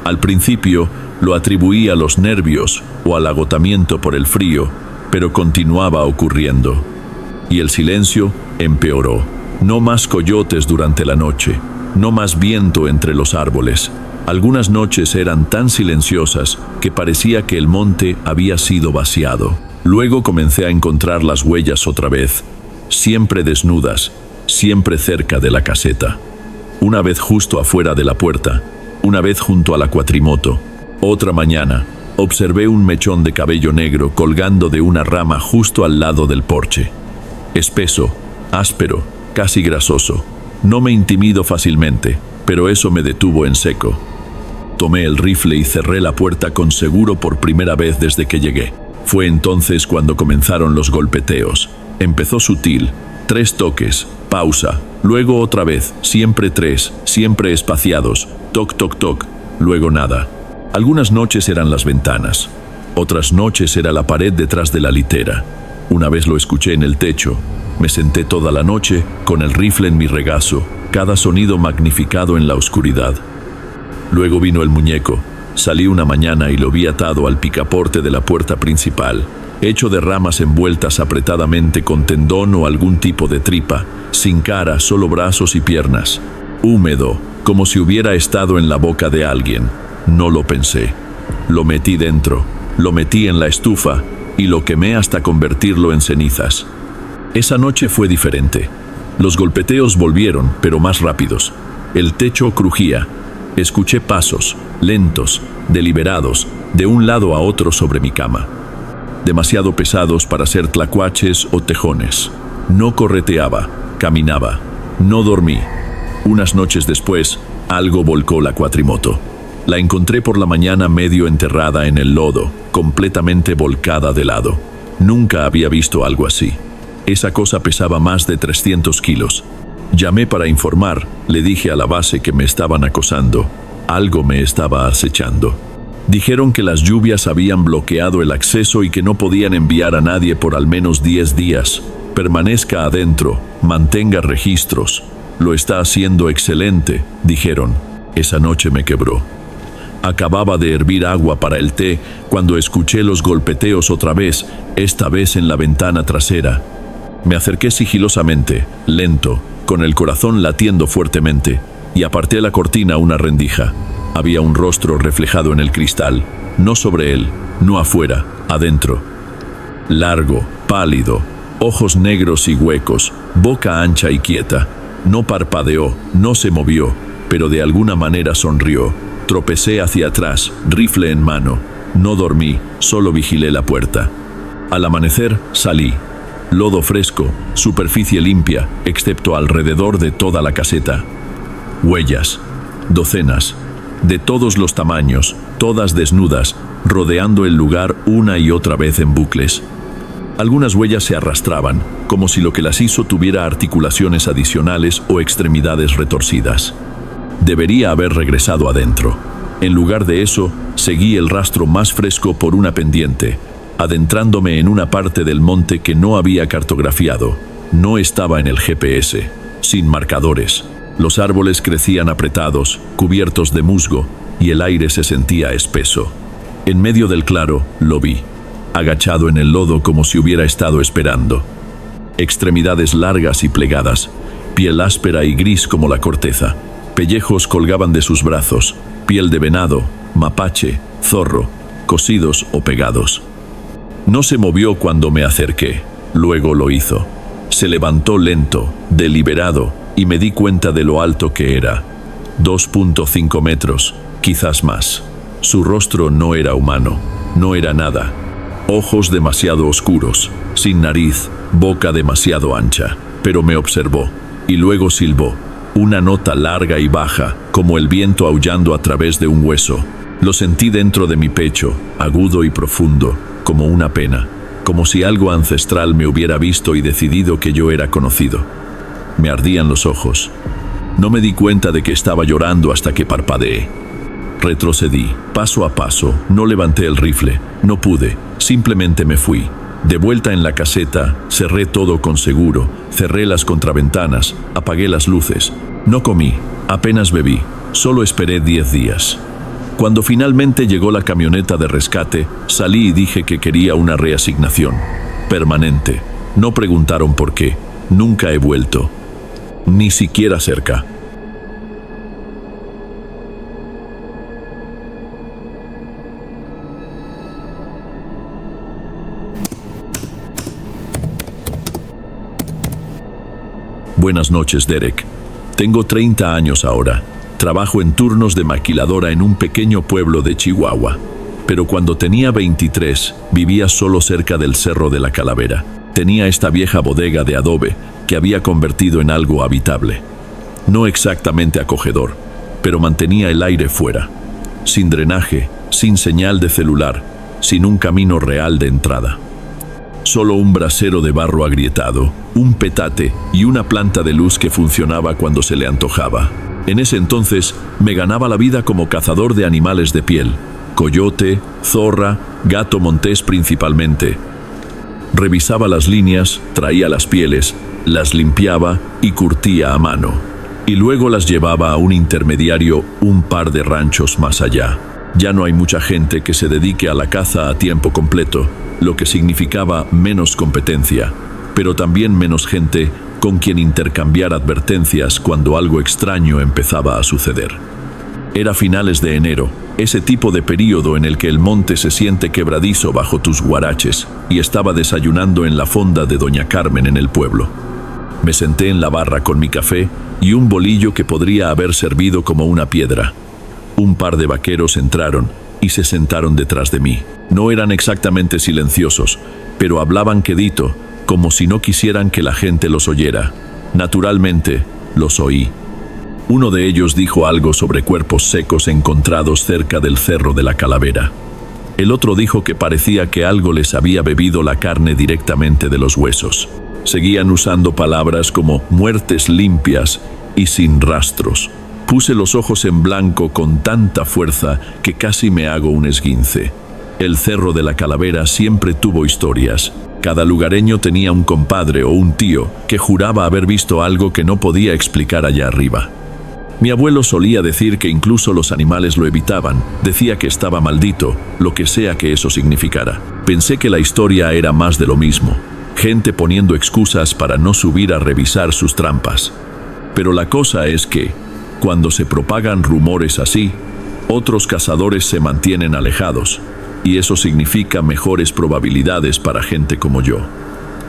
Al principio lo atribuí a los nervios o al agotamiento por el frío, pero continuaba ocurriendo. Y el silencio empeoró. No más coyotes durante la noche. No más viento entre los árboles. Algunas noches eran tan silenciosas que parecía que el monte había sido vaciado. Luego comencé a encontrar las huellas otra vez, siempre desnudas, siempre cerca de la caseta. Una vez justo afuera de la puerta, una vez junto a la cuatrimoto. Otra mañana, observé un mechón de cabello negro colgando de una rama justo al lado del porche. Espeso, áspero, casi grasoso. No me intimido fácilmente, pero eso me detuvo en seco. Tomé el rifle y cerré la puerta con seguro por primera vez desde que llegué. Fue entonces cuando comenzaron los golpeteos. Empezó sutil, 3 toques, pausa, luego otra vez, siempre 3, siempre espaciados, toc, toc, toc, luego nada. Algunas noches eran las ventanas, otras noches era la pared detrás de la litera. Una vez lo escuché en el techo. Me senté toda la noche con el rifle en mi regazo, cada sonido magnificado en la oscuridad. Luego vino el muñeco. Salí una mañana y lo vi atado al picaporte de la puerta principal, hecho de ramas envueltas apretadamente con tendón o algún tipo de tripa, sin cara, solo brazos y piernas. Húmedo, como si hubiera estado en la boca de alguien. No lo pensé. Lo metí dentro, lo metí en la estufa y lo quemé hasta convertirlo en cenizas. Esa noche fue diferente. Los golpeteos volvieron, pero más rápidos. El techo crujía. Escuché pasos, lentos, deliberados, de un lado a otro sobre mi cama. Demasiado pesados para ser tlacuaches o tejones. No correteaba, Caminaba. No dormí. Unas noches después, algo volcó la cuatrimoto. La encontré por la mañana medio enterrada en el lodo, completamente volcada de lado. Nunca había visto algo así. Esa cosa pesaba más de 300 kilos. Llamé para informar, le dije a la base que me estaban acosando. Algo me estaba acechando. Dijeron que las lluvias habían bloqueado el acceso y que no podían enviar a nadie por al menos 10 días. Permanezca adentro, mantenga registros. Lo está haciendo excelente, dijeron. Esa noche me quebró. Acababa de hervir agua para el té cuando escuché los golpeteos otra vez, esta vez en la ventana trasera. Me acerqué sigilosamente, lento, con el corazón latiendo fuertemente, y aparté la cortina una rendija. Había un rostro reflejado en el cristal, no sobre él, no afuera, adentro. Largo, pálido, ojos negros y huecos, boca ancha y quieta. No parpadeó, no se movió, pero de alguna manera sonrió. Tropecé hacia atrás, rifle en mano. No dormí, solo vigilé la puerta. Al amanecer, salí. Lodo fresco, superficie limpia, excepto alrededor de toda la caseta. Huellas, docenas, de todos los tamaños, todas desnudas, rodeando el lugar una y otra vez en bucles. Algunas huellas se arrastraban, como si lo que las hizo tuviera articulaciones adicionales o extremidades retorcidas. Debería haber regresado adentro. En lugar de eso, seguí el rastro más fresco por una pendiente, adentrándome en una parte del monte que no había cartografiado. No estaba en el GPS, sin marcadores. Los árboles crecían apretados, cubiertos de musgo, y el aire se sentía espeso. En medio del claro, lo vi, agachado en el lodo como si hubiera estado esperando. Extremidades largas y plegadas, piel áspera y gris como la corteza. Pellejos colgaban de sus brazos, piel de venado, mapache, zorro, cosidos o pegados. No se movió cuando me acerqué, luego lo hizo. Se levantó lento, deliberado, y me di cuenta de lo alto que era. 2.5 metros, quizás más. Su rostro no era humano, no era nada. Ojos demasiado oscuros, sin nariz, boca demasiado ancha. Pero me observó, y luego silbó. Una nota larga y baja, como el viento aullando a través de un hueso. Lo sentí dentro de mi pecho, agudo y profundo, como una pena, como si algo ancestral me hubiera visto y decidido que yo era conocido. Me ardían los ojos. No me di cuenta de que estaba llorando hasta que parpadeé. Retrocedí, paso a paso, no levanté el rifle, no pude, simplemente me fui. De vuelta en la caseta, cerré todo con seguro, cerré las contraventanas, apagué las luces. No comí, apenas bebí, solo esperé 10 días. Cuando finalmente llegó la camioneta de rescate, salí y dije que quería una reasignación. Permanente. No preguntaron por qué. Nunca he vuelto. Ni siquiera cerca. Buenas noches, Derek. Tengo 30 años ahora. Trabajo en turnos de maquiladora en un pequeño pueblo de Chihuahua. Pero cuando tenía 23, vivía solo cerca del Cerro de la Calavera. Tenía esta vieja bodega de adobe que había convertido en algo habitable. No exactamente acogedor, pero mantenía el aire fuera. Sin drenaje, sin señal de celular, sin un camino real de entrada. Solo un brasero de barro agrietado, un petate y una planta de luz que funcionaba cuando se le antojaba. En ese entonces me ganaba la vida como cazador de animales de piel, coyote, zorra, gato montés principalmente. Revisaba las líneas, traía las pieles, las limpiaba y curtía a mano. Y luego las llevaba a un intermediario un par de ranchos más allá. Ya no hay mucha gente que se dedique a la caza a tiempo completo, lo que significaba menos competencia, pero también menos gente con quien intercambiar advertencias cuando algo extraño empezaba a suceder. Era finales de enero, ese tipo de período en el que el monte se siente quebradizo bajo tus guaraches, y estaba desayunando en la fonda de Doña Carmen en el pueblo. Me senté en la barra con mi café y un bolillo que podría haber servido como una piedra. Un par de vaqueros entraron y se sentaron detrás de mí. No eran exactamente silenciosos, pero hablaban quedito, como si no quisieran que la gente los oyera. Naturalmente, los oí. Uno de ellos dijo algo sobre cuerpos secos encontrados cerca del Cerro de la Calavera. El otro dijo que parecía que algo les había bebido la carne directamente de los huesos. Seguían usando palabras como muertes limpias y sin rastros. Puse los ojos en blanco con tanta fuerza que casi me hago un esguince. El Cerro de la Calavera siempre tuvo historias. Cada lugareño tenía un compadre o un tío que juraba haber visto algo que no podía explicar allá arriba. Mi abuelo solía decir que incluso los animales lo evitaban. Decía que estaba maldito, lo que sea que eso significara. Pensé que la historia era más de lo mismo. Gente poniendo excusas para no subir a revisar sus trampas. Pero la cosa es que, cuando se propagan rumores así, otros cazadores se mantienen alejados. Y eso significa mejores probabilidades para gente como yo.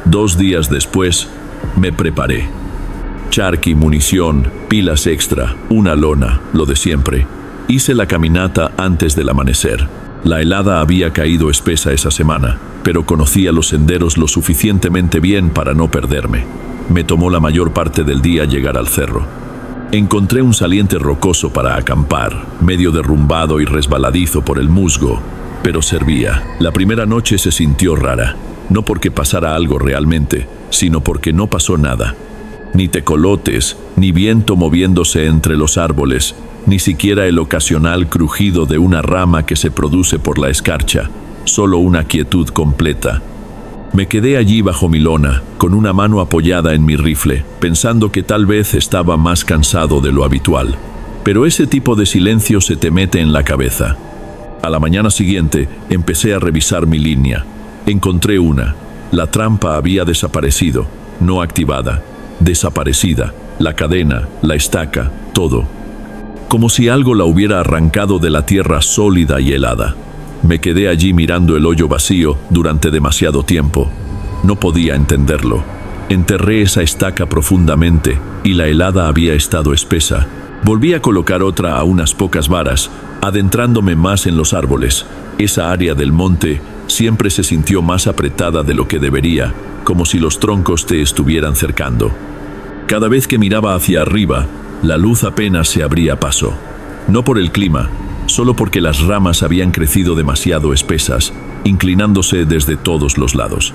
2 días después, me preparé. Charqui, munición, pilas extra, una lona, lo de siempre. Hice la caminata antes del amanecer. La helada había caído espesa esa semana, pero conocía los senderos lo suficientemente bien para no perderme. Me tomó la mayor parte del día llegar al cerro. Encontré un saliente rocoso para acampar, medio derrumbado y resbaladizo por el musgo, pero servía. La primera noche se sintió rara, no porque pasara algo realmente, sino porque no pasó nada. Ni tecolotes, ni viento moviéndose entre los árboles, ni siquiera el ocasional crujido de una rama que se produce por la escarcha, solo una quietud completa. Me quedé allí bajo mi lona, con una mano apoyada en mi rifle, pensando que tal vez estaba más cansado de lo habitual. Pero ese tipo de silencio se te mete en la cabeza. A la mañana siguiente, empecé a revisar mi línea. Encontré una. La trampa había desaparecido, no activada. Desaparecida, la cadena, la estaca, todo. Como si algo la hubiera arrancado de la tierra sólida y helada. Me quedé allí mirando el hoyo vacío durante demasiado tiempo. No podía entenderlo. Enterré esa estaca profundamente y la helada había estado espesa. Volví a colocar otra a unas pocas varas, adentrándome más en los árboles. Esa área del monte siempre se sintió más apretada de lo que debería, como si los troncos te estuvieran cercando. Cada vez que miraba hacia arriba, la luz apenas se abría paso. No por el clima, solo porque las ramas habían crecido demasiado espesas, inclinándose desde todos los lados.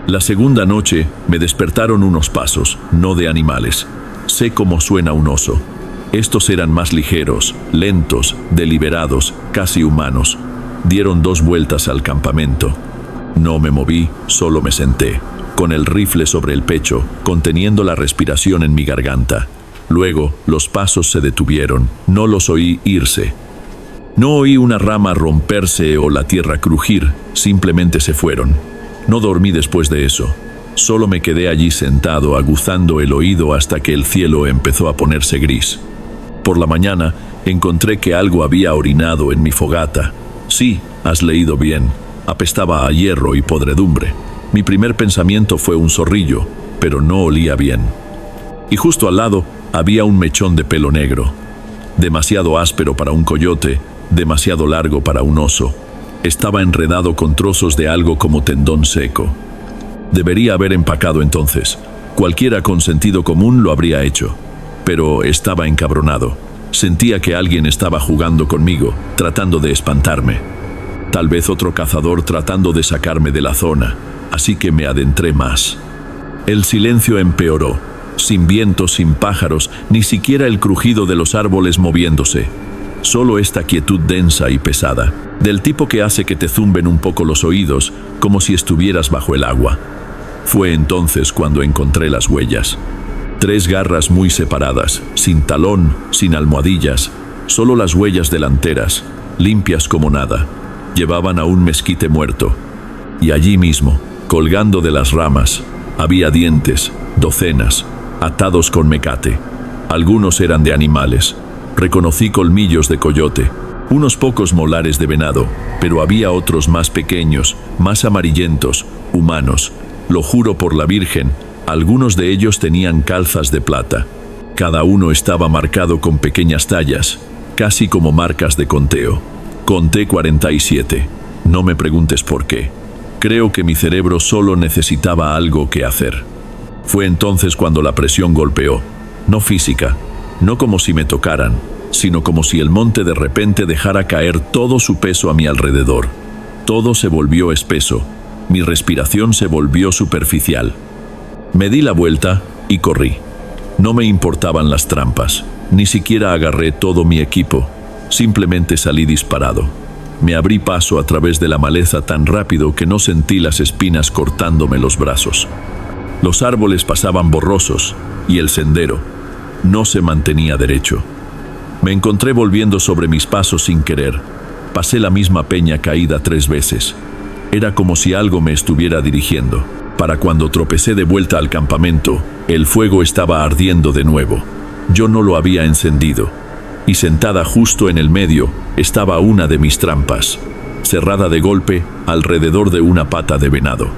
La segunda noche me despertaron unos pasos, no de animales. Sé cómo suena un oso. Estos eran más ligeros, lentos, deliberados, casi humanos. Dieron 2 vueltas al campamento. No me moví, solo me senté, con el rifle sobre el pecho, conteniendo la respiración en mi garganta. Luego, los pasos se detuvieron. No los oí irse. No oí una rama romperse o la tierra crujir, simplemente se fueron. No dormí después de eso. Solo me quedé allí sentado, aguzando el oído hasta que el cielo empezó a ponerse gris. Por la mañana, encontré que algo había orinado en mi fogata. Sí, has leído bien. Apestaba a hierro y podredumbre. Mi primer pensamiento fue un zorrillo, pero no olía bien. Y justo al lado había un mechón de pelo negro. Demasiado áspero para un coyote, demasiado largo para un oso. Estaba enredado con trozos de algo como tendón seco. Debería haber empacado entonces. Cualquiera con sentido común lo habría hecho. Pero estaba encabronado. Sentía que alguien estaba jugando conmigo, tratando de espantarme. Tal vez otro cazador tratando de sacarme de la zona, así que me adentré más. El silencio empeoró. Sin viento, sin pájaros, ni siquiera el crujido de los árboles moviéndose. Solo esta quietud densa y pesada, del tipo que hace que te zumben un poco los oídos, como si estuvieras bajo el agua. Fue entonces cuando encontré las huellas. 3 garras muy separadas, sin talón, sin almohadillas, solo las huellas delanteras, limpias como nada, llevaban a un mezquite muerto. Y allí mismo, colgando de las ramas, había dientes, docenas, atados con mecate. Algunos eran de animales. Reconocí colmillos de coyote, unos pocos molares de venado, pero había otros más pequeños, más amarillentos, humanos. Lo juro por la Virgen, algunos de ellos tenían calzas de plata. Cada uno estaba marcado con pequeñas tallas, casi como marcas de conteo. Conté 47. No me preguntes por qué. Creo que mi cerebro solo necesitaba algo que hacer. Fue entonces cuando la presión golpeó, no física, no como si me tocaran, sino como si el monte de repente dejara caer todo su peso a mi alrededor. Todo se volvió espeso, mi respiración se volvió superficial. Me di la vuelta y corrí. No me importaban las trampas, ni siquiera agarré todo mi equipo, simplemente salí disparado. Me abrí paso a través de la maleza tan rápido que no sentí las espinas cortándome los brazos. Los árboles pasaban borrosos y el sendero no se mantenía derecho. Me encontré volviendo sobre mis pasos sin querer. Pasé la misma peña caída 3 veces. Era como si algo me estuviera dirigiendo. Para cuando tropecé de vuelta al campamento, el fuego estaba ardiendo de nuevo. Yo no lo había encendido. Y sentada justo en el medio estaba una de mis trampas, cerrada de golpe alrededor de una pata de venado.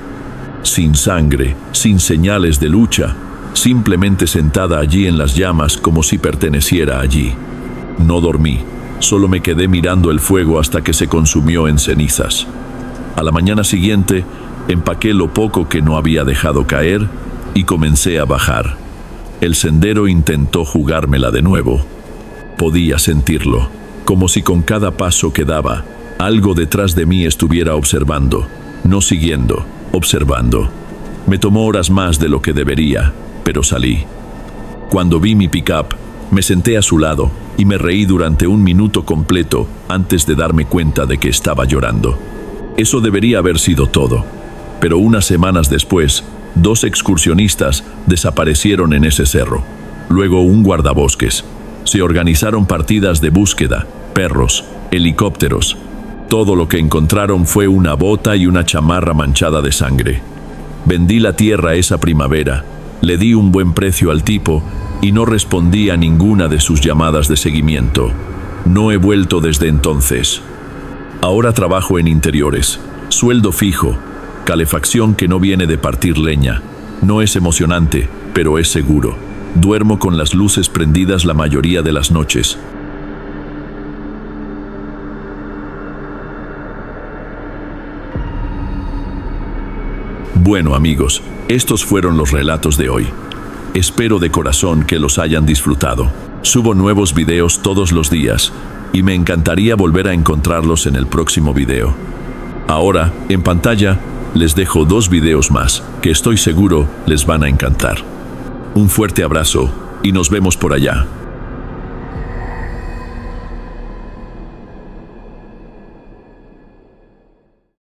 Sin sangre, sin señales de lucha, simplemente sentada allí en las llamas como si perteneciera allí. No dormí, solo me quedé mirando el fuego hasta que se consumió en cenizas. A la mañana siguiente, empaqué lo poco que no había dejado caer y comencé a bajar. El sendero intentó jugármela de nuevo. Podía sentirlo, como si con cada paso que daba, algo detrás de mí estuviera observando, no siguiendo, observando. Me tomó horas más de lo que debería, pero salí. Cuando vi mi pick-up, me senté a su lado y me reí durante 1 minuto completo antes de darme cuenta de que estaba llorando. Eso debería haber sido todo, pero unas semanas después, 2 excursionistas desaparecieron en ese cerro. Luego un guardabosques. Se organizaron partidas de búsqueda, perros, helicópteros. Todo lo que encontraron fue una bota y una chamarra manchada de sangre. Vendí la tierra esa primavera, le di un buen precio al tipo y no respondí a ninguna de sus llamadas de seguimiento. No he vuelto desde entonces. Ahora trabajo en interiores, sueldo fijo, calefacción que no viene de partir leña. No es emocionante, pero es seguro. Duermo con las luces prendidas la mayoría de las noches. Bueno, amigos, estos fueron los relatos de hoy. Espero de corazón que los hayan disfrutado. Subo nuevos videos todos los días y me encantaría volver a encontrarlos en el próximo video. Ahora, en pantalla, les dejo 2 videos más que estoy seguro les van a encantar. Un fuerte abrazo y nos vemos por allá.